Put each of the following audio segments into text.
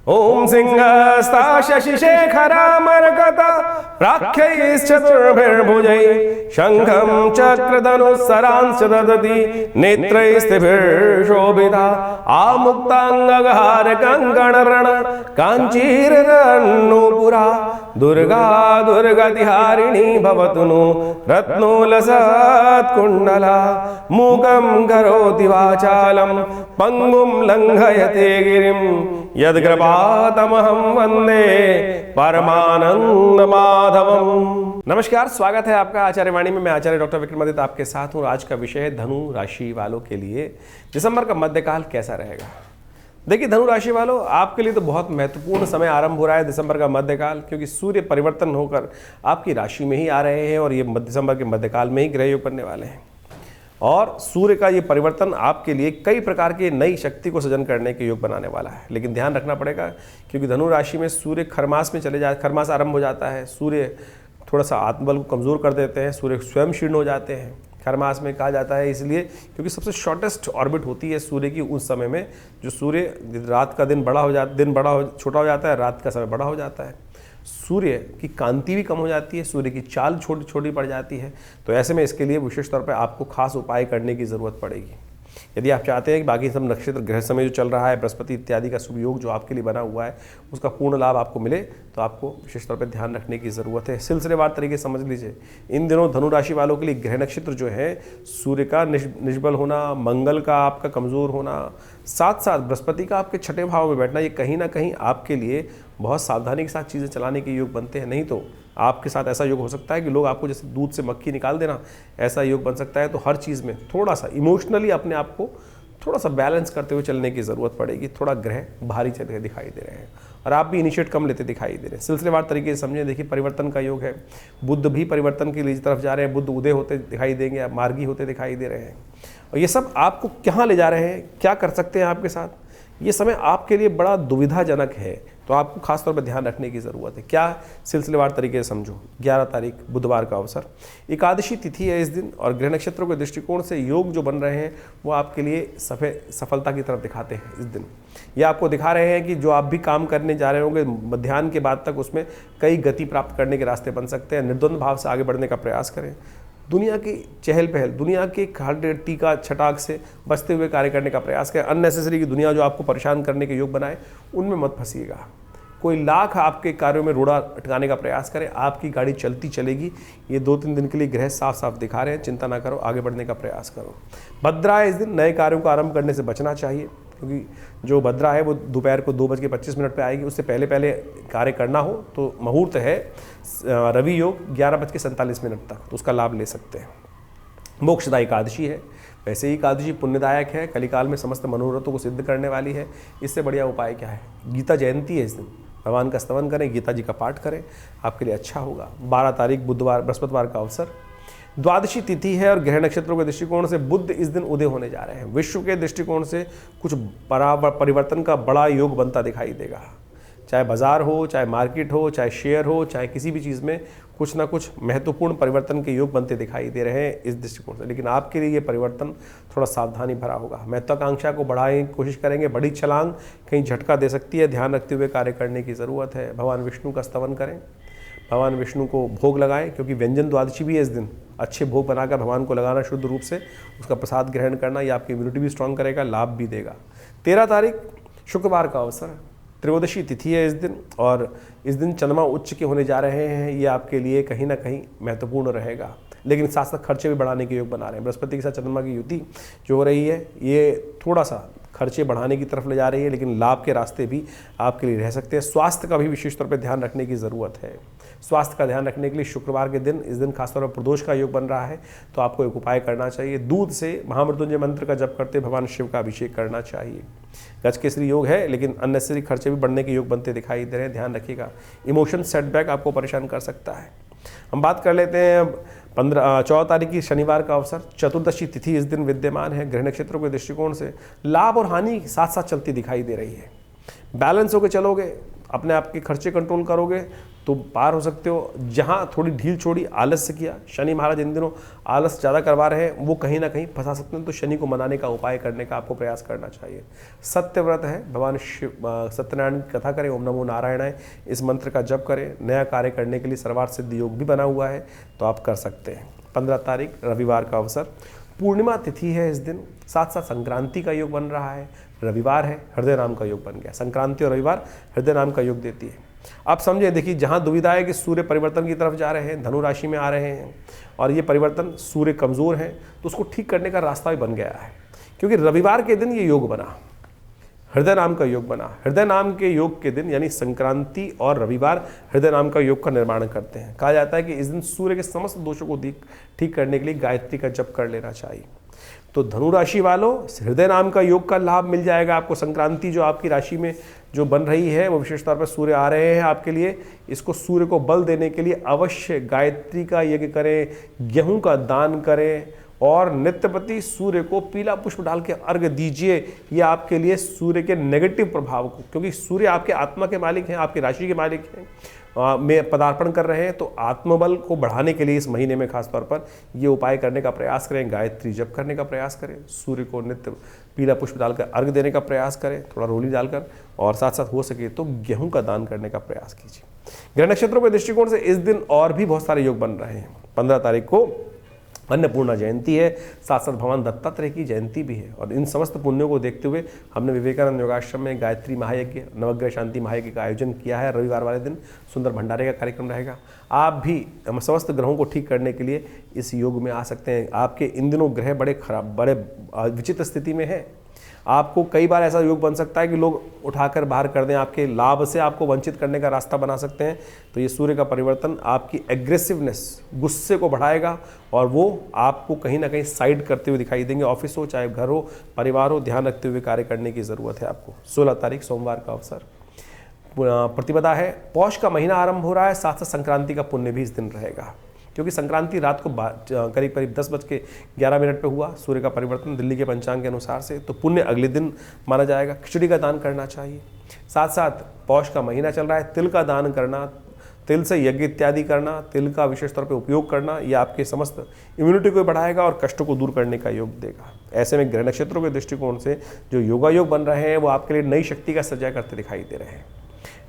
ओम सिंहस्ता शशिशेखरामर्कत प्राख्यैश्चतुर्भिर्भुजैः शंखं चक्रधनुस्सरांश्च ददति नेत्रैस्त्रिभिर्शोभिता आमुक्ताङ्गहारकङ्कणरण काञ्चीरन्नूपुरा दुर्गा दुर्गतिहारिणी भवतु नो रत्नोलसत्कुण्डला मूकं करोति वाचालं पंगुं लंघयते गिरिं यद्कृपातमहं वन्दे परमानंद माधवम। नमस्कार, स्वागत है आपका आचार्य वाणी में। मैं आचार्य डॉक्टर विक्रमादित्य आपके साथ हूँ। आज का विषय है धनु राशि वालों के लिए दिसंबर का मध्यकाल कैसा रहेगा। देखिए धनु राशि वालों, आपके लिए तो बहुत महत्वपूर्ण समय आरंभ हो रहा है दिसंबर का मध्यकाल, क्योंकि सूर्य परिवर्तन होकर आपकी राशि में ही आ रहे हैं और ये दिसंबर के मध्यकाल में ही ग्रह योग बनने वाले हैं। और सूर्य का ये परिवर्तन आपके लिए कई प्रकार की नई शक्ति को सृजन करने के योग बनाने वाला है। लेकिन ध्यान रखना पड़ेगा, क्योंकि धनु राशि में सूर्य खरमास में खरमास आरंभ हो जाता है। सूर्य थोड़ा सा आत्मबल को कमज़ोर कर देते हैं, सूर्य स्वयं क्षीण हो जाते हैं खरमास में, कहा जाता है इसलिए क्योंकि सबसे शॉर्टेस्ट ऑर्बिट होती है सूर्य की उस समय में, जो सूर्य रात का दिन छोटा हो जाता है, रात का समय बड़ा हो जाता है। सूर्य की कांति भी कम हो जाती है, सूर्य की चाल छोटी छोटी पड़ जाती है। तो ऐसे में इसके लिए विशेष तौर पर आपको खास उपाय करने की ज़रूरत पड़ेगी। यदि आप चाहते हैं कि बाकी सब नक्षत्र ग्रह समय जो चल रहा है, बृहस्पति इत्यादि का शुभ योग जो आपके लिए बना हुआ है, उसका पूर्ण लाभ आपको मिले, तो आपको विशेष तौर पर ध्यान रखने की ज़रूरत है। सिलसिलेवार तरीके से समझ लीजिए, इन दिनों धनु राशि वालों के लिए ग्रह नक्षत्र जो है, सूर्य का निष्बल होना, मंगल का आपका कमज़ोर होना, साथ साथ बृहस्पति का आपके छठे भाव में बैठना, ये कहीं ना कहीं आपके लिए बहुत सावधानी के साथ चीज़ें चलाने के योग बनते हैं। नहीं तो आपके साथ ऐसा योग हो सकता है कि लोग आपको जैसे दूध से मक्खी निकाल देना, ऐसा योग बन सकता है। तो हर चीज़ में थोड़ा सा इमोशनली अपने आप को थोड़ा सा बैलेंस करते हुए चलने की ज़रूरत पड़ेगी। थोड़ा ग्रह भारी चलते दिखाई दे रहे हैं और आप भी इनिशिएट कम लेते दिखाई दे रहे हैं। सिलसिलेवार तरीके से समझें। देखिए परिवर्तन का योग है, बुध भी परिवर्तन की तरफ जा रहे हैं, बुध उदय होते दिखाई देंगे, मार्गी होते दिखाई दे रहे हैं। और ये सब आपको कहाँ ले जा रहे हैं, क्या कर सकते हैं आपके साथ, ये समय आपके लिए बड़ा दुविधाजनक है। तो आपको खासतौर पर ध्यान रखने की ज़रूरत है। क्या सिलसिलेवार तरीके से समझो। 11 तारीख बुधवार का अवसर, एकादशी तिथि है इस दिन, और ग्रह नक्षत्रों के दृष्टिकोण से योग जो बन रहे हैं वो आपके लिए सफलता की तरफ दिखाते हैं इस दिन। ये आपको दिखा रहे हैं कि जो आप भी काम करने जा रहे होंगे मध्याह्न के बाद तक, उसमें कई गति प्राप्त करने के रास्ते बन सकते हैं। निर्द्वंद भाव से आगे बढ़ने का प्रयास करें। दुनिया की चहल पहल, दुनिया के खाट टीका छटाक से बचते हुए कार्य करने का प्रयास करें। अननेसेसरी की दुनिया जो आपको परेशान करने के योग बनाए, उनमें मत फंसिएगा। कोई लाख आपके कार्यों में रोड़ा अटकाने का प्रयास करें, आपकी गाड़ी चलती चलेगी। ये 2-3 दिन के लिए ग्रह साफ साफ दिखा रहे हैं। चिंता ना करो, आगे बढ़ने का प्रयास करो। भद्रा है इस दिन, नए कार्यों को आरंभ करने से बचना चाहिए, क्योंकि जो भद्रा है वो दोपहर को 2:25 पे आएगी। उससे पहले कार्य करना हो तो मुहूर्त है रवि योग 11:47 तक, तो उसका लाभ ले सकते हैं। मोक्षदा एकादशी है, वैसे ही एकादशी पुण्यदायक है, कलिकाल में समस्त मनोरथों को सिद्ध करने वाली है। इससे बढ़िया उपाय क्या है, गीता जयंती है इस दिन, भगवान का स्तवन करें, गीता जी का पाठ करें, आपके लिए अच्छा होगा। 12 तारीख बुधवार बृहस्पतिवार का अवसर, द्वादशी तिथि है और ग्रह नक्षत्रों के दृष्टिकोण से बुध इस दिन उदय होने जा रहे हैं। विश्व के दृष्टिकोण से कुछ परिवर्तन का बड़ा योग बनता दिखाई देगा। चाहे बाजार हो, चाहे मार्केट हो, चाहे शेयर हो, चाहे किसी भी चीज़ में कुछ ना कुछ महत्वपूर्ण परिवर्तन के योग बनते दिखाई दे रहे हैं इस दृष्टिकोण से। लेकिन आपके लिए ये परिवर्तन थोड़ा सावधानी भरा होगा। महत्वाकांक्षा को बढ़ाने की कोशिश करेंगे, बड़ी छलांग कहीं झटका दे सकती है, ध्यान रखते हुए कार्य करने की ज़रूरत है। भगवान विष्णु का स्तवन करें, भगवान विष्णु को भोग लगाएं, क्योंकि व्यंजन द्वादशी भी है इस दिन। अच्छे भोग बनाकर भगवान को लगाना, शुद्ध रूप से उसका प्रसाद ग्रहण करना, ये आपकी इम्यूनिटी भी स्ट्रांग करेगा, लाभ भी देगा। 13 तारीख शुक्रवार का अवसर, त्रयोदशी तिथि है इस दिन, और इस दिन चंद्रमा उच्च के होने जा रहे हैं। ये आपके लिए कहीं ना कहीं महत्वपूर्ण रहेगा, लेकिन साथ साथ खर्चे भी बढ़ाने के योग बना रहे हैं। बृहस्पति के साथ चंद्रमा की युति जो हो रही है, ये थोड़ा सा खर्चे बढ़ाने की तरफ ले जा रही है, लेकिन लाभ के रास्ते भी आपके लिए रह सकते हैं। स्वास्थ्य का भी विशेष तौर पर ध्यान रखने की ज़रूरत है। स्वास्थ्य का ध्यान रखने के लिए शुक्रवार के दिन, इस दिन खासतौर पर प्रदोष का योग बन रहा है, तो आपको एक उपाय करना चाहिए। दूध से महामृत्युंजय मंत्र का जप करते भगवान शिव का अभिषेक करना चाहिए। गजकेसरी योग है, लेकिन अननेसेसरी खर्चे भी बढ़ने के योग बनते दिखाई दे रहे हैं, ध्यान रखिएगा। इमोशन सेटबैक आपको परेशान कर सकता है। हम बात कर लेते हैं 14 तारीख की शनिवार का अवसर, चतुर्दशी तिथि इस दिन विद्यमान है। ग्रह नक्षत्रों के दृष्टिकोण से लाभ और हानि साथ साथ चलती दिखाई दे रही है। बैलेंस होकर चलोगे, अपने आप के खर्चे कंट्रोल करोगे, तो पार हो सकते हो। जहाँ थोड़ी ढील छोड़ी, आलस्य किया, शनि महाराज इन दिनों आलस ज़्यादा करवा रहे हैं, वो कहीं ना कहीं फंसा सकते हैं, तो शनि को मनाने का उपाय करने का आपको प्रयास करना चाहिए। सत्य व्रत है, भगवान शिव सत्यनारायण की कथा करें, ओम नमो नारायणाय, इस मंत्र का जप करें। नया कार्य करने के लिए सर्वार्थ सिद्धि योग भी बना हुआ है, तो आप कर सकते हैं। 15 तारीख रविवार का अवसर, पूर्णिमा तिथि है इस दिन, साथ साथ संक्रांति का योग बन रहा है, रविवार है, हृदय नाम का योग बन गया। संक्रांति और रविवार हृदय नाम का योग देती है। आप समझे, देखिए जहाँ दुविधा है कि सूर्य परिवर्तन की तरफ जा रहे हैं, धनु राशि में आ रहे हैं और ये परिवर्तन सूर्य कमज़ोर है, तो उसको ठीक करने का रास्ता भी बन गया है, क्योंकि रविवार के दिन ये योग बना, हृदय नाम का योग बना। हृदय नाम के योग के दिन यानी संक्रांति और रविवार हृदय नाम का योग का निर्माण करते हैं। कहा जाता है कि इस दिन सूर्य के समस्त दोषों को ठीक करने के लिए गायत्री का जप कर लेना चाहिए। तो धनु राशि वालों, हृदय नाम का योग का लाभ मिल जाएगा आपको। संक्रांति जो आपकी राशि में जो बन रही है, वो विशेष तौर पर सूर्य आ रहे हैं आपके लिए, इसको सूर्य को बल देने के लिए अवश्य गायत्री का यज्ञ करें, गेहूं का दान करें और नित्यपति सूर्य को पीला पुष्प डाल के अर्घ्य दीजिए। ये आपके लिए सूर्य के नेगेटिव प्रभाव को, क्योंकि सूर्य आपके आत्मा के मालिक हैं, आपकी राशि के मालिक हैं, में पदार्पण कर रहे हैं, तो आत्मबल को बढ़ाने के लिए इस महीने में खासतौर पर ये उपाय करने का प्रयास करें। गायत्री जप करने का प्रयास करें, सूर्य को नित्य पीला पुष्प डालकर अर्घ देने का प्रयास करें, थोड़ा रोली डालकर, और साथ साथ हो सके तो गेहूं का दान करने का प्रयास कीजिए। ग्रह नक्षत्रों के दृष्टिकोण से इस दिन और भी बहुत सारे योग बन रहे हैं। 15 तारीख को अन्नपूर्णा जयंती है, साथ साथ भगवान दत्तात्रेय की जयंती भी है, और इन समस्त पुण्यों को देखते हुए हमने विवेकानंद योगाश्रम में गायत्री महायज्ञ, नवग्रह शांति महायज्ञ का आयोजन किया है। रविवार वाले दिन सुंदर भंडारे का कार्यक्रम रहेगा। आप भी हम समस्त ग्रहों को ठीक करने के लिए इस योग में आ सकते हैं। आपके इन दिनों ग्रह बड़े खराब, बड़े विचित्र स्थिति में है। आपको कई बार ऐसा योग बन सकता है कि लोग उठाकर बाहर कर दें, आपके लाभ से आपको वंचित करने का रास्ता बना सकते हैं। तो ये सूर्य का परिवर्तन आपकी एग्रेसिवनेस, गुस्से को बढ़ाएगा, और वो आपको कहीं ना कहीं साइड करते हुए दिखाई देंगे। ऑफिस हो चाहे घर हो, परिवार हो, ध्यान रखते हुए कार्य करने की ज़रूरत है आपको। 16 तारीख सोमवार का अवसर, प्रतिपदा है, पौष का महीना आरंभ हो रहा है, साथ साथ संक्रांति का पुण्य भी इस दिन रहेगा, क्योंकि संक्रांति रात को करीब करीब 10:11 पे हुआ सूर्य का परिवर्तन दिल्ली के पंचांग के अनुसार से, तो पुण्य अगले दिन माना जाएगा। खिचड़ी का दान करना चाहिए। साथ साथ पौष का महीना चल रहा है, तिल का दान करना, तिल से यज्ञ इत्यादि करना, तिल का विशेष तौर पे उपयोग करना, यह आपके समस्त इम्यूनिटी को बढ़ाएगा और कष्टों को दूर करने का योग देगा। ऐसे में ग्रह नक्षत्रों के दृष्टिकोण से जो योगा योग बन रहे हैं, वो आपके लिए नई शक्ति का सृजन करते दिखाई दे रहे हैं।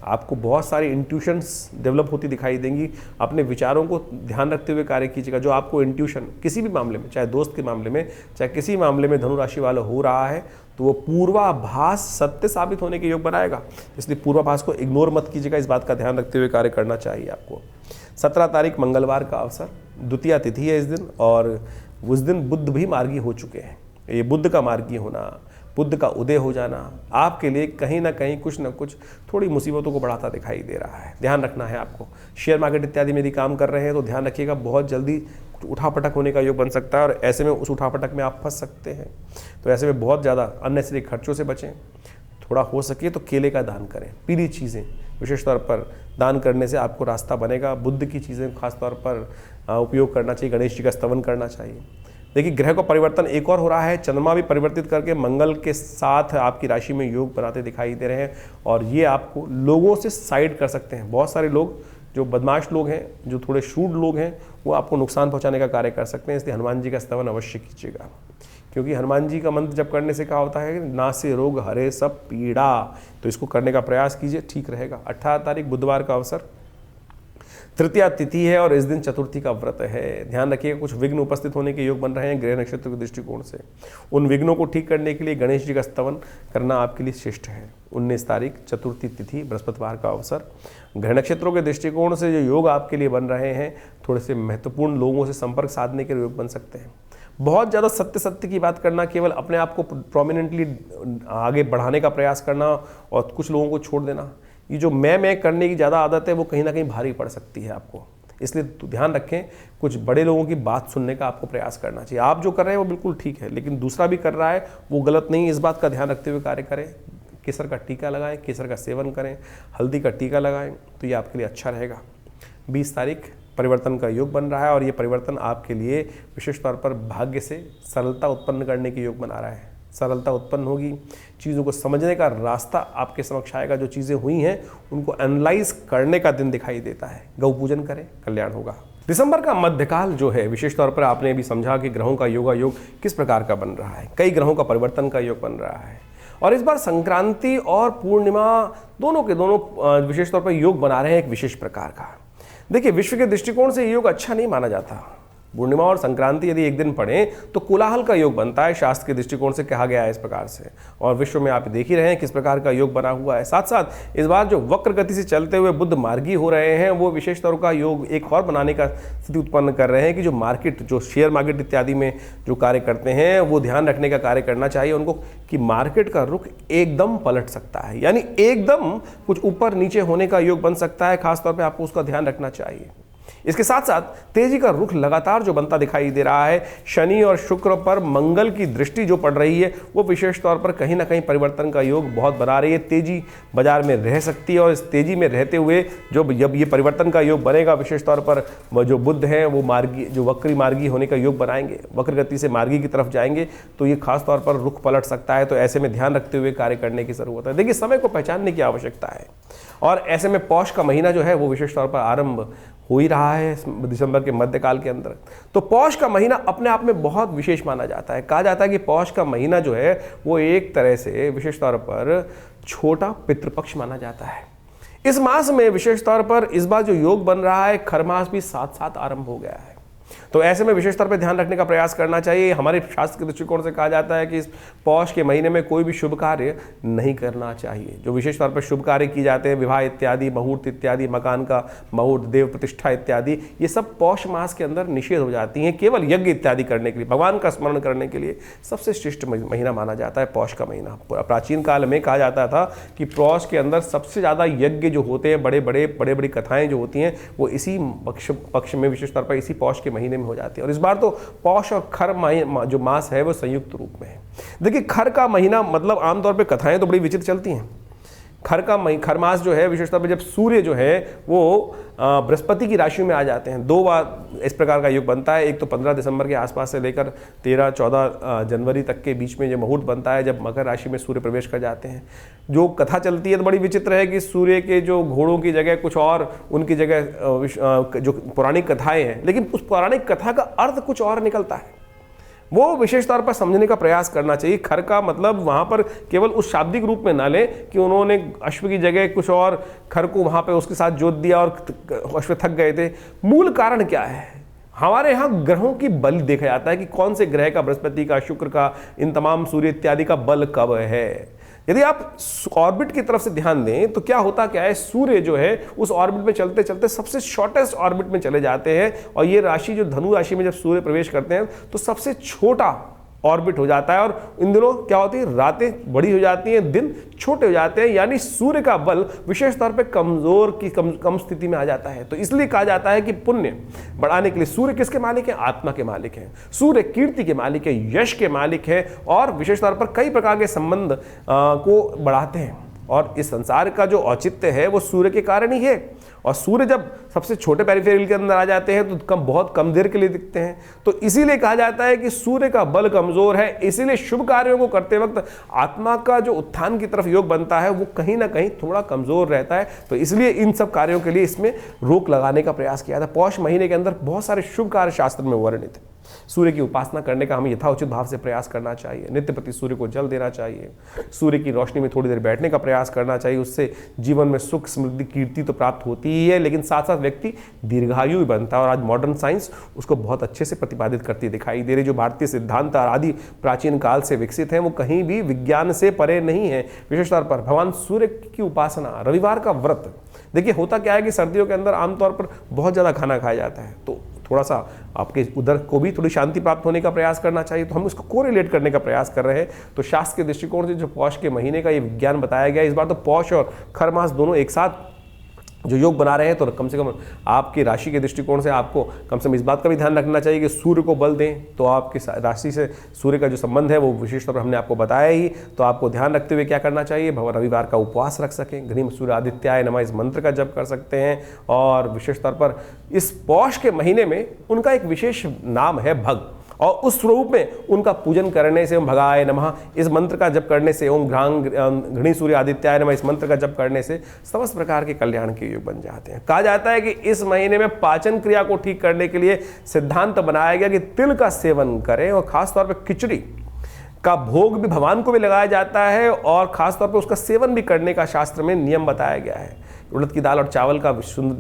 आपको बहुत सारी इंट्यूशंस डेवलप होती दिखाई देंगी। अपने विचारों को ध्यान रखते हुए कार्य कीजिएगा। जो आपको इंट्यूशन किसी भी मामले में, चाहे दोस्त के मामले में, चाहे किसी मामले में धनु राशि वाला हो रहा है, तो वो पूर्वाभास सत्य साबित होने के योग बनाएगा। इसलिए पूर्वाभास को इग्नोर मत कीजिएगा, इस बात का ध्यान रखते हुए कार्य करना चाहिए आपको। 17 तारीख मंगलवार का अवसर, द्वितीया तिथि है इस दिन, और उस दिन बुद्ध भी मार्गी हो चुके हैं। ये बुद्ध का मार्गी होना, बुद्ध का उदय हो जाना आपके लिए कहीं ना कहीं कुछ ना कुछ थोड़ी मुसीबतों को बढ़ाता दिखाई दे रहा है। ध्यान रखना है आपको। शेयर मार्केट इत्यादि में यदि काम कर रहे हैं तो ध्यान रखिएगा, बहुत जल्दी उठापटक होने का योग बन सकता है, और ऐसे में उस उठापटक में आप फंस सकते हैं। तो ऐसे में बहुत ज़्यादा अननेसेसरी खर्चों से बचें। थोड़ा हो सके तो केले का दान करें, पीली चीज़ें विशेष तौर पर दान करने से आपको रास्ता बनेगा। बुद्ध की चीज़ें खासतौर पर उपयोग करना चाहिए। गणेश जी का स्तवन करना चाहिए। देखिए ग्रह का परिवर्तन एक और हो रहा है, चंद्रमा भी परिवर्तित करके मंगल के साथ आपकी राशि में योग बनाते दिखाई दे रहे हैं, और ये आपको लोगों से साइड कर सकते हैं। बहुत सारे लोग जो बदमाश लोग हैं, जो थोड़े शूड लोग हैं, वो आपको नुकसान पहुंचाने का कार्य कर सकते हैं। इसलिए हनुमान जी का स्तवन अवश्य कीजिएगा, क्योंकि हनुमान जी का मंत्र जब करने से क्या होता है, नासे रोग हरे सब पीड़ा, तो इसको करने का प्रयास कीजिए, ठीक रहेगा। 18 तारीख बुधवार का अवसर, तृतीया तिथि है, और इस दिन चतुर्थी का व्रत है। ध्यान रखिएगा, कुछ विघ्न उपस्थित होने के योग बन रहे हैं ग्रह नक्षत्र के दृष्टिकोण से। उन विघ्नों को ठीक करने के लिए गणेश जी का स्तवन करना आपके लिए श्रेष्ठ है। 19 तारीख चतुर्थी तिथि बृहस्पतिवार का अवसर, ग्रह नक्षत्रों के दृष्टिकोण से जो योग आपके लिए बन रहे हैं, थोड़े से महत्वपूर्ण लोगों से संपर्क साधने के योग बन सकते हैं। बहुत ज़्यादा सत्य की बात करना, केवल अपने आप को प्रोमिनेंटली आगे बढ़ाने का प्रयास करना और कुछ लोगों को छोड़ देना, ये जो मैं करने की ज़्यादा आदत है, वो कहीं ना कहीं भारी पड़ सकती है आपको। इसलिए तो ध्यान रखें, कुछ बड़े लोगों की बात सुनने का आपको प्रयास करना चाहिए। आप जो कर रहे हैं वो बिल्कुल ठीक है, लेकिन दूसरा भी कर रहा है वो गलत नहीं, इस बात का ध्यान रखते हुए कार्य करें। केसर का टीका लगाएं, केसर का सेवन करें, हल्दी का टीका लगाएं, तो ये आपके लिए अच्छा रहेगा। 20 तारीख परिवर्तन का योग बन रहा है, और ये परिवर्तन आपके लिए विशेष तौर पर भाग्य से सरलता उत्पन्न करने के योग बना रहा है। सरलता उत्पन्न होगी, चीज़ों को समझने का रास्ता आपके समक्ष आएगा, जो चीज़ें हुई हैं उनको एनालाइज करने का दिन दिखाई देता है। गौ पूजन करें, कल्याण होगा। दिसंबर का मध्यकाल जो है विशेष तौर पर आपने भी समझा कि ग्रहों का योगा योग किस प्रकार का बन रहा है, कई ग्रहों का परिवर्तन का योग बन रहा है, और इस बार संक्रांति और पूर्णिमा दोनों के दोनों विशेष तौर पर योग बना रहे हैं एक विशेष प्रकार का। देखिए, विश्व के दृष्टिकोण से योग अच्छा नहीं माना जाता। पूर्णिमा और संक्रांति यदि एक दिन पढ़ें तो कोलाहल का योग बनता है, शास्त्र के दृष्टिकोण से कहा गया है इस प्रकार से, और विश्व में आप देख ही रहे हैं किस प्रकार का योग बना हुआ है। साथ साथ इस बार जो वक्र गति से चलते हुए बुध मार्गी हो रहे हैं, वो विशेष तौर का योग एक और बनाने का स्थिति उत्पन्न कर रहे हैं कि जो मार्केट, जो शेयर मार्केट इत्यादि में जो कार्य करते हैं, वो ध्यान रखने का कार्य करना चाहिए उनको कि मार्केट का रुख एकदम पलट सकता है, यानी एकदम कुछ ऊपर नीचे होने का योग बन सकता है। खासतौर पर आपको उसका ध्यान रखना चाहिए। इसके साथ साथ तेजी का रुख लगातार जो बनता दिखाई दे रहा है, शनि और शुक्र पर मंगल की दृष्टि जो पड़ रही है, वो विशेष तौर पर कहीं ना कहीं परिवर्तन का योग बहुत बना रही है। तेजी बाजार में रह सकती है, और इस तेजी में रहते हुए जब ये परिवर्तन का योग बनेगा, विशेष तौर पर जो बुध हैं वो मार्गी, जो वक्री मार्गी होने का योग बनाएंगे, वक्र गति से मार्गी की तरफ जाएंगे, तो ये खास तौर पर रुख पलट सकता है। तो ऐसे में ध्यान रखते हुए कार्य करने की जरूरत है। देखिए, समय को पहचानने की आवश्यकता है, और ऐसे में पौष का महीना जो है वो विशेष तौर पर आरंभ हो ही रहा है दिसंबर के मध्यकाल के अंदर। तो पौष का महीना अपने आप में बहुत विशेष माना जाता है। कहा जाता है कि पौष का महीना जो है वो एक तरह से विशेष तौर पर छोटा पितृपक्ष माना जाता है। इस मास में विशेष तौर पर इस बार जो योग बन रहा है, खर मास भी साथ साथ आरंभ हो गया है। तो ऐसे में विशेष तौर पर ध्यान रखने का प्रयास करना चाहिए। हमारे शास्त्र के दृष्टिकोण से कहा जाता है कि इस पौष के महीने में कोई भी शुभ कार्य नहीं करना चाहिए। जो विशेष तौर पर शुभ कार्य किए जाते हैं, विवाह इत्यादि, मुहूर्त इत्यादि, मकान का मुहूर्त, देव प्रतिष्ठा इत्यादि, ये सब पौष मास के अंदर निषेध हो जाती हैं। केवल यज्ञ इत्यादि करने के लिए, भगवान का स्मरण करने के लिए सबसे श्रेष्ठ महीना माना जाता है पौष का महीना। प्राचीन काल में कहा जाता था कि पौष के अंदर सबसे ज़्यादा यज्ञ जो होते हैं, बड़े बड़ी कथाएं जो होती हैं, वो इसी पक्ष में विशेष तौर पर इसी पौष के महीने में हो जाती है। और इस बार तो पौष और खर जो मास है वो संयुक्त रूप में है। देखिए, खर का महीना मतलब आमतौर पे कथाएं तो बड़ी विचित्र चलती हैं। खर मास जो है विशेष तौर पर जब सूर्य जो है वो बृहस्पति की राशि में आ जाते हैं, दो बार इस प्रकार का योग बनता है। एक तो 15 दिसंबर के आसपास से लेकर 13-14 जनवरी तक के बीच में जो मुहूर्त बनता है, जब मकर राशि में सूर्य प्रवेश कर जाते हैं। जो कथा चलती है तो बड़ी विचित्र है कि सूर्य के जो घोड़ों की जगह कुछ और, उनकी जगह जो पौराणिक कथाएं हैं, लेकिन उस पौराणिक कथा का अर्थ कुछ और निकलता है। वो विशेष तौर पर समझने का प्रयास करना चाहिए। खर का मतलब वहाँ पर केवल उस शाब्दिक रूप में ना ले कि उन्होंने अश्व की जगह कुछ और खर को वहाँ पे उसके साथ जोत दिया और अश्व थक गए थे। मूल कारण क्या है? हमारे यहाँ ग्रहों की बल देखा जाता है कि कौन से ग्रह का, बृहस्पति का, शुक्र का, इन तमाम सूर्य इत्यादि का बल कब है। यदि आप ऑर्बिट की तरफ से ध्यान दें तो क्या होता क्या है, सूर्य जो है उस ऑर्बिट में चलते चलते सबसे शॉर्टेस्ट ऑर्बिट में चले जाते हैं, और ये राशि जो धनु राशि में जब सूर्य प्रवेश करते हैं तो सबसे छोटा ऑर्बिट हो जाता है। और इन दिनों क्या होती है, रातें बड़ी हो जाती हैं, दिन छोटे हो जाते हैं, यानी सूर्य का बल विशेष तौर पे कमजोर की कम स्थिति में आ जाता है। तो इसलिए कहा जाता है कि पुण्य बढ़ाने के लिए सूर्य किसके मालिक हैं? आत्मा के मालिक हैं। सूर्य कीर्ति के मालिक है, यश के मालिक है, और विशेष तौर पर कई प्रकार के संबंध को बढ़ाते हैं। और इस संसार का जो औचित्य है वो सूर्य के कारण ही है। और सूर्य जब सबसे छोटे पेरिफेरल के अंदर आ जाते हैं तो बहुत कम देर के लिए दिखते हैं। तो इसीलिए कहा जाता है कि सूर्य का बल कमजोर है, इसीलिए शुभ कार्यों को करते वक्त आत्मा का जो उत्थान की तरफ योग बनता है वो कहीं ना कहीं थोड़ा कमजोर रहता है। तो इसलिए इन सब कार्यों के लिए इसमें रोक लगाने का प्रयास किया था। पौष महीने के अंदर बहुत सारे शुभ कार्य शास्त्र में वर्णित है। सूर्य की उपासना करने का हमें यथाउचित भाव से प्रयास करना चाहिए। नित्य प्रति सूर्य को जल देना चाहिए। सूर्य की रोशनी में थोड़ी देर बैठने का प्रयास करना चाहिए। उससे जीवन में सुख, समृद्धि, कीर्ति तो प्राप्त होती ही है, लेकिन साथ साथ व्यक्ति दीर्घायु भी बनता है। और आज मॉडर्न साइंस उसको बहुत अच्छे से प्रतिपादित करती दिखाई दे रही। जो भारतीय सिद्धांत आदि प्राचीन काल से विकसित हैं वो कहीं भी विज्ञान से परे नहीं है। विशेष तौर पर भगवान सूर्य की उपासना, रविवार का व्रत। देखिए, होता क्या है कि सर्दियों के अंदर आमतौर पर बहुत ज़्यादा खाना खाया जाता है, तो थोड़ा सा आपके उधर को भी थोड़ी शांति प्राप्त होने का प्रयास करना चाहिए। तो हम उसको कोरिलेट करने का प्रयास कर रहे हैं। तो शास्त्र के दृष्टिकोण से जो पौष के महीने का ये विज्ञान बताया गया, इस बार तो पौष और खर मास दोनों एक साथ जो योग बना रहे हैं, तो कम से कम आपकी राशि के दृष्टिकोण से आपको कम से कम इस बात का भी ध्यान रखना चाहिए कि सूर्य को बल दें। तो आपकी राशि से सूर्य का जो संबंध है वो विशेष तौर पर हमने आपको बताया ही। तो आपको ध्यान रखते हुए क्या करना चाहिए, रविवार का उपवास रख सकें, घ्रीम सूर्य आदित्याय नमः इस मंत्र का जप कर सकते हैं। और विशेष तौर पर इस पौष के महीने में उनका एक विशेष नाम है भग। और उस स्वरूप में उनका पूजन करने से, ओम भगाय नमः इस मंत्र का जप करने से, ओम घृणी सूर्य आदित्याय नमः इस मंत्र का जप करने से समस्त प्रकार के कल्याण के योग बन जाते हैं। कहा जाता है कि इस महीने में पाचन क्रिया को ठीक करने के लिए सिद्धांत बनाया गया कि तिल का सेवन करें, और खासतौर पर खिचड़ी का भोग भी भगवान को भी लगाया जाता है, और खासतौर पर उसका सेवन भी करने का शास्त्र में नियम बताया गया है। उड़द की दाल और चावल का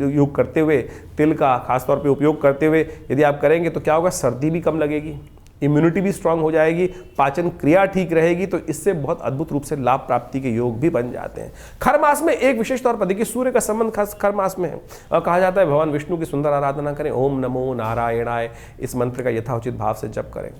योग करते हुए, तिल का खासतौर पे उपयोग करते हुए यदि आप करेंगे तो क्या होगा, सर्दी भी कम लगेगी, इम्यूनिटी भी स्ट्रांग हो जाएगी, पाचन क्रिया ठीक रहेगी, तो इससे बहुत अद्भुत रूप से लाभ प्राप्ति के योग भी बन जाते हैं। खर मास में एक विशेष तौर पर देखिए सूर्य का संबंध खास खर मास में है, और कहा जाता है भगवान विष्णु की सुंदर आराधना करें, ओम नमो नारायणाय इस मंत्र का यथाउचित भाव से जप करें।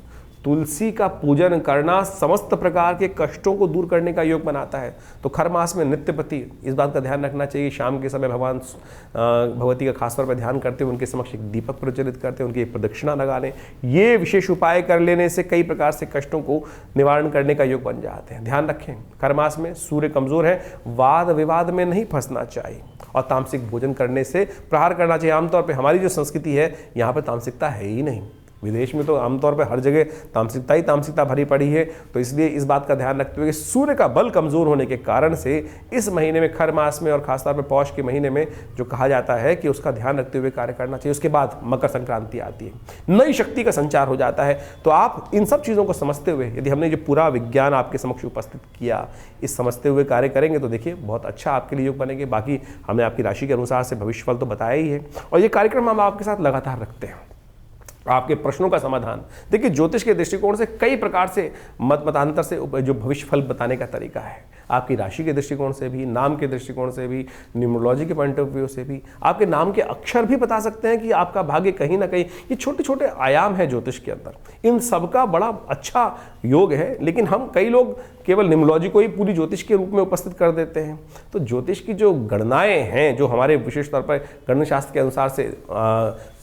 तुलसी का पूजन करना समस्त प्रकार के कष्टों को दूर करने का योग बनाता है। तो खर मास में नित्य प्रति इस बात का ध्यान रखना चाहिए, शाम के समय भगवान भगवती का खासतौर पर ध्यान करते हुए उनके समक्ष एक दीपक प्रज्वलित करते हैं, उनकी एक प्रदक्षिणा लगा लें। ये विशेष उपाय कर लेने से कई प्रकार से कष्टों को निवारण करने का योग बन जाते हैं। ध्यान रखें, खर मास में सूर्य कमजोर है, वाद विवाद में नहीं फंसना चाहिए, और तामसिक भोजन करने से प्रहार करना चाहिए। आमतौर पर हमारी जो संस्कृति है यहाँ पर तामसिकता है ही नहीं, विदेश में तो आमतौर पर हर जगह तामसिकता ही तामसिकता भरी पड़ी है। तो इसलिए इस बात का ध्यान रखते हुए कि सूर्य का बल कमजोर होने के कारण से इस महीने में, खर मास में और खासतौर पर पौष के महीने में जो कहा जाता है कि उसका ध्यान रखते हुए कार्य करना चाहिए। उसके बाद मकर संक्रांति आती है, नई शक्ति का संचार हो जाता है। तो आप इन सब चीज़ों को समझते हुए, यदि हमने जो पूरा विज्ञान आपके समक्ष उपस्थित किया, इस समझते हुए कार्य करेंगे तो देखिए बहुत अच्छा आपके लिए योग बनेंगे। बाकी हमने आपकी राशि के अनुसार से भविष्यफल तो बताया ही है, और ये कार्यक्रम हम आपके साथ लगातार रखते हैं। आपके प्रश्नों का समाधान देखिए, ज्योतिष के दृष्टिकोण से कई प्रकार से मतांतर से जो भविष्य फल बताने का तरीका है, आपकी राशि के दृष्टिकोण से भी, नाम के दृष्टिकोण से भी, न्यूमरोलॉजी के पॉइंट ऑफ व्यू से भी, आपके नाम के अक्षर भी बता सकते हैं कि आपका भाग्य कहीं ना कहीं, ये छोटे छोटे आयाम है ज्योतिष के अंदर, इन सबका बड़ा अच्छा योग है। लेकिन हम कई लोग केवल न्यूमरोलॉजी को ही पूरी ज्योतिष के रूप में उपस्थित कर देते हैं। तो ज्योतिष की जो गणनाएं हैं, जो हमारे विशेष तौर पर गणनाशास्त्र के अनुसार से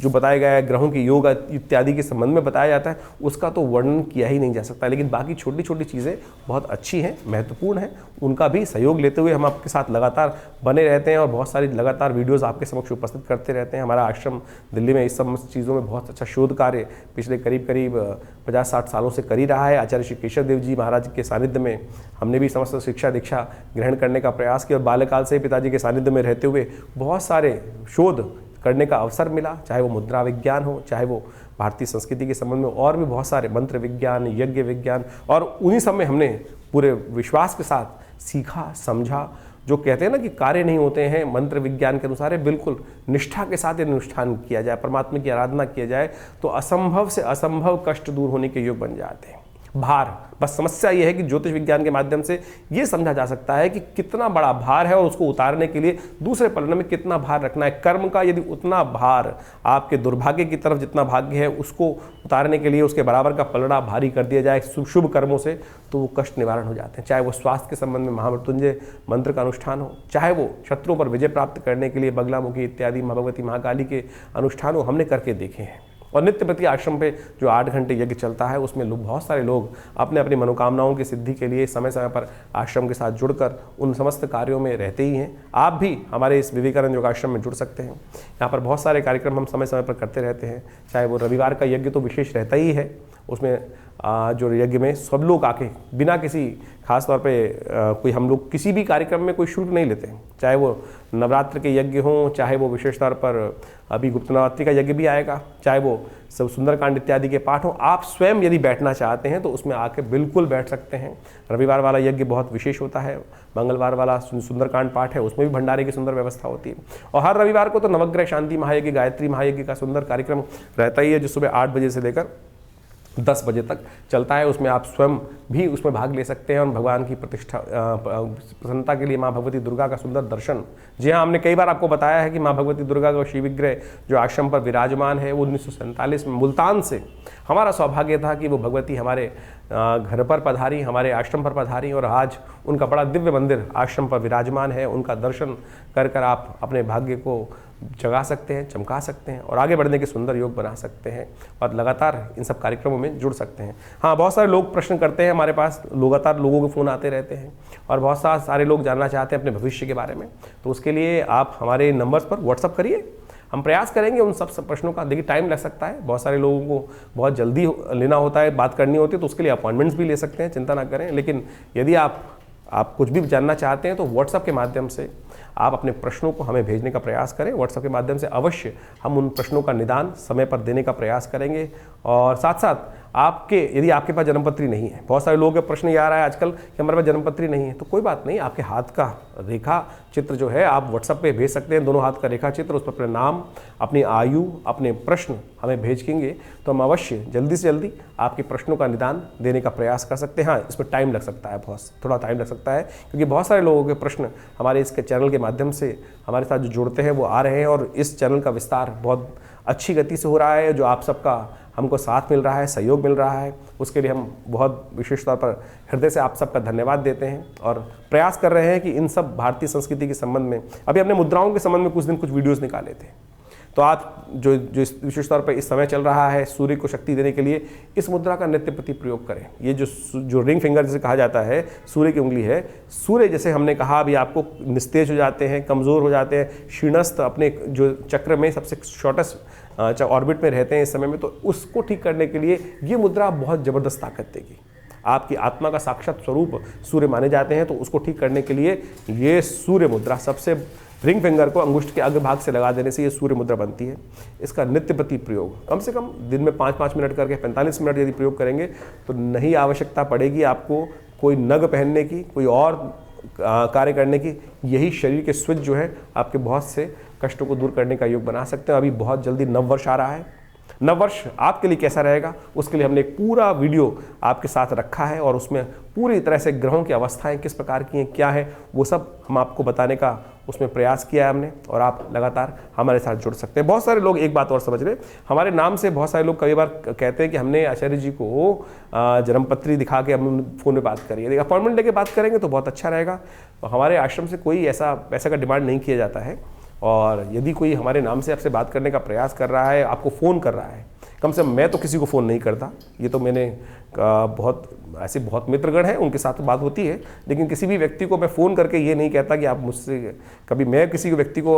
जो बताया गया है, ग्रहों की योग इत्यादि के संबंध में बताया जाता है, उसका तो वर्णन किया ही नहीं जा सकता। लेकिन बाकी छोटी छोटी चीज़ें बहुत अच्छी हैं, महत्वपूर्ण हैं, उनका भी सहयोग लेते हुए हम आपके साथ लगातार बने रहते हैं, और बहुत सारी लगातार वीडियोज़ आपके समक्ष उपस्थित करते रहते हैं। हमारा आश्रम दिल्ली में इस सब चीज़ों में बहुत अच्छा शोध कार्य पिछले करीब 50-60 सालों से कर ही रहा है। आचार्य श्री केशव देव जी महाराज के सानिध्य में हमने भी समस्त शिक्षा दीक्षा ग्रहण करने का प्रयास किया, और बाल्यकाल से पिताजी के सानिध्य में रहते हुए बहुत सारे शोध करने का अवसर मिला, चाहे वो मुद्रा विज्ञान हो, चाहे वो भारतीय संस्कृति के संबंध में और भी बहुत सारे मंत्र विज्ञान, यज्ञ विज्ञान, और उन्हीं सब में हमने पूरे विश्वास के साथ सीखा, समझा। जो कहते हैं ना कि कार्य नहीं होते हैं, मंत्र विज्ञान के अनुसार है, बिल्कुल निष्ठा के साथ अनुष्ठान किया जाए, परमात्मा की आराधना किया जाए, तो असंभव से असंभव कष्ट दूर होने के योग बन जाते हैं। भार, बस समस्या यह है कि ज्योतिष विज्ञान के माध्यम से ये समझा जा सकता है कि कितना बड़ा भार है, और उसको उतारने के लिए दूसरे पलड़े में कितना भार रखना है। कर्म का यदि उतना भार, आपके दुर्भाग्य की तरफ जितना भाग्य है उसको उतारने के लिए उसके बराबर का पलड़ा भारी कर दिया जाए शुभ कर्मों से, तो वो कष्ट निवारण हो जाते हैं। चाहे वो स्वास्थ्य के संबंध में महामृत्युंजय मंत्र का अनुष्ठान हो, चाहे वो शत्रुओं पर विजय प्राप्त करने के लिए बगलामुखी इत्यादि भगवती महाकाली के अनुष्ठान हो, हमने करके देखे हैं। और नित्य प्रति आश्रम पे जो 8 घंटे यज्ञ चलता है, उसमें लोग, बहुत सारे लोग अपने अपनी मनोकामनाओं की सिद्धि के लिए समय समय पर आश्रम के साथ जुड़कर उन समस्त कार्यों में रहते ही हैं। आप भी हमारे इस विवेकानंद योगाश्रम में जुड़ सकते हैं। यहाँ पर बहुत सारे कार्यक्रम हम समय समय पर करते रहते हैं। चाहे वो रविवार का यज्ञ तो विशेष रहता ही है, उसमें जो यज्ञ में सब लोग आके बिना किसी खास तौर पे कोई, हम लोग किसी भी कार्यक्रम में कोई शुल्क नहीं लेते हैं। चाहे वो नवरात्र के यज्ञ हों, चाहे वो विशेष तौर पर अभी गुप्त नवरात्रि का यज्ञ भी आएगा, चाहे वो सब सुंदरकांड इत्यादि के पाठ हों, आप स्वयं यदि बैठना चाहते हैं तो उसमें आके बिल्कुल बैठ सकते हैं। रविवार वाला यज्ञ बहुत विशेष होता है, मंगलवार वाला सुंदरकांड पाठ है, उसमें भी भंडारे की सुंदर व्यवस्था होती है। और हर रविवार को तो नवग्रह शांति महायज्ञ, गायत्री महायज्ञ का सुंदर कार्यक्रम रहता ही है, जो सुबह 8 बजे से लेकर 10 बजे तक चलता है। उसमें आप स्वयं भी उसमें भाग ले सकते हैं, और भगवान की प्रतिष्ठा प्रसन्नता के लिए माँ भगवती दुर्गा का सुंदर दर्शन। जी हाँ, हमने कई बार आपको बताया है कि माँ भगवती दुर्गा का शिव विग्रह जो आश्रम पर विराजमान है, वो 1947 में मुल्तान से हमारा सौभाग्य था कि वो भगवती हमारे घर पर पधारी, हमारे आश्रम पर पधारी, और आज उनका बड़ा दिव्य मंदिर आश्रम पर विराजमान है। उनका दर्शन कर कर आप अपने भाग्य को जगा सकते हैं, चमका सकते हैं, और आगे बढ़ने के सुंदर योग बना सकते हैं, और लगातार इन सब कार्यक्रमों में जुड़ सकते हैं। हाँ, बहुत सारे लोग प्रश्न करते हैं, हमारे पास लगातार लोगों के फ़ोन आते रहते हैं, और बहुत सारे लोग जानना चाहते हैं अपने भविष्य के बारे में। तो उसके लिए आप हमारे नंबर्स पर व्हाट्सअप करिए, हम प्रयास करेंगे उन सब प्रश्नों का। देखिए टाइम लग सकता है, बहुत सारे लोगों को बहुत जल्दी लेना होता है, बात करनी होती है, तो उसके लिए अपॉइंटमेंट्स भी ले सकते हैं, चिंता ना करें। लेकिन यदि आप कुछ भी जानना चाहते हैं तो व्हाट्सएप के माध्यम से आप अपने प्रश्नों को हमें भेजने का प्रयास करें। व्हाट्सएप के माध्यम से अवश्य हम उन प्रश्नों का निदान समय पर देने का प्रयास करेंगे। और साथ साथ यदि आपके पास जन्मपत्री नहीं है, बहुत सारे लोगों का प्रश्न ये आ रहा है आजकल कि हमारे पास जन्मपत्री नहीं है, तो कोई बात नहीं, आपके हाथ का रेखा चित्र जो है आप व्हाट्सएप पे भेज सकते हैं, दोनों हाथ का रेखा चित्र, उस पर अपने नाम, अपनी आयु, अपने प्रश्न हमें भेजेंगे तो हम अवश्य जल्दी से जल्दी आपके प्रश्नों का निदान देने का प्रयास कर सकते हैं। हाँ, इसमें टाइम लग सकता है, थोड़ा टाइम लग सकता है, क्योंकि बहुत सारे लोगों के प्रश्न हमारे इस चैनल के माध्यम से हमारे साथ जो जुड़ते हैं वो आ रहे हैं, और इस चैनल का विस्तार बहुत अच्छी गति से हो रहा है। जो आप सबका हमको साथ मिल रहा है, सहयोग मिल रहा है, उसके लिए हम बहुत विशेष तौर पर हृदय से आप सबका धन्यवाद देते हैं और प्रयास कर रहे हैं कि इन सब भारतीय संस्कृति के संबंध में, अभी हमने मुद्राओं के संबंध में कुछ वीडियोस निकाले थे, तो आप जो विशेष तौर पर इस समय चल रहा है सूर्य को शक्ति देने के लिए, इस मुद्रा का नित्य प्रति प्रयोग करें। ये जो रिंग फिंगर जिसे कहा जाता है, सूर्य की उंगली है, सूर्य जैसे हमने कहा अभी आपको निस्तेज हो जाते हैं, कमज़ोर हो जाते हैं, क्षीणस्थ अपने जो चक्र में सबसे शॉर्टेस्ट ऑर्बिट में रहते हैं इस समय में, तो उसको ठीक करने के लिए ये मुद्रा बहुत ज़बरदस्त ताकत देगी। आपकी आत्मा का साक्षात स्वरूप सूर्य माने जाते हैं, तो उसको ठीक करने के लिए ये सूर्य मुद्रा, सबसे रिंग फिंगर को अंगुष्ठ के अग्रभाग से लगा देने से ये सूर्य मुद्रा बनती है। इसका नित्य प्रति प्रयोग कम से कम दिन में 5-5 मिनट करके 45 मिनट यदि प्रयोग करेंगे तो नहीं आवश्यकता पड़ेगी आपको कोई नग पहनने की, कोई और कार्य करने की। यही शरीर के स्विच जो है आपके बहुत से कष्टों को दूर करने का योग बना सकते हैं। अभी बहुत जल्दी नववर्ष आ रहा है, नववर्ष आपके लिए कैसा रहेगा उसके लिए हमने एक पूरा वीडियो आपके साथ रखा है, और उसमें पूरी तरह से ग्रहों की अवस्थाएं किस प्रकार की हैं, क्या है, वो सब हम आपको बताने का उसमें प्रयास किया है हमने, और आप लगातार हमारे साथ जुड़ सकते हैं। बहुत सारे लोग एक बात और समझ रहे, हमारे नाम से बहुत सारे लोग कई बार कहते हैं कि हमने आचार्य जी को जन्मपत्री दिखा के हम फ़ोन में बात करिए, देखिए अपॉइंटमेंट लेके बात करेंगे तो बहुत अच्छा रहेगा। हमारे आश्रम से कोई ऐसा पैसा का डिमांड नहीं किया जाता है, और यदि कोई हमारे नाम से आपसे बात करने का प्रयास कर रहा है, आपको फ़ोन कर रहा है, कम से कम मैं तो किसी को फ़ोन नहीं करता, ये तो मैंने बहुत मित्रगण हैं उनके साथ बात होती है, लेकिन किसी भी व्यक्ति को मैं फ़ोन करके ये नहीं कहता कि आप मुझसे, कभी मैं किसी व्यक्ति को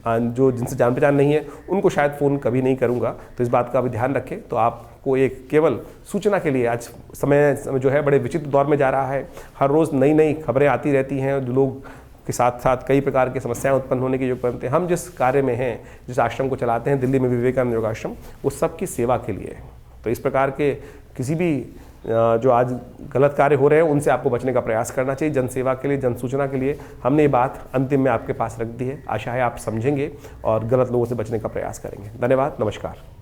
जो जिनसे जान पहचान नहीं है उनको शायद फ़ोन कभी नहीं करूँगा। तो इस बात का भी ध्यान रखें। तो आपको एक केवल सूचना के लिए, आज समय जो है बड़े विचित्र दौर में जा रहा है, हर रोज़ नई नई खबरें आती रहती हैं, जो लोग के साथ साथ कई प्रकार की समस्याएं उत्पन्न होने के योग बनते हैं। हम जिस कार्य में हैं, जिस आश्रम को चलाते हैं, दिल्ली में विवेकानंद योगाश्रम, वो सबकी सेवा के लिए है। तो इस प्रकार के किसी भी जो आज गलत कार्य हो रहे हैं उनसे आपको बचने का प्रयास करना चाहिए। जन सेवा के लिए, जन सूचना के लिए हमने ये बात अंतिम में आपके पास रख दी है। आशा है आप समझेंगे और गलत लोगों से बचने का प्रयास करेंगे। धन्यवाद, नमस्कार।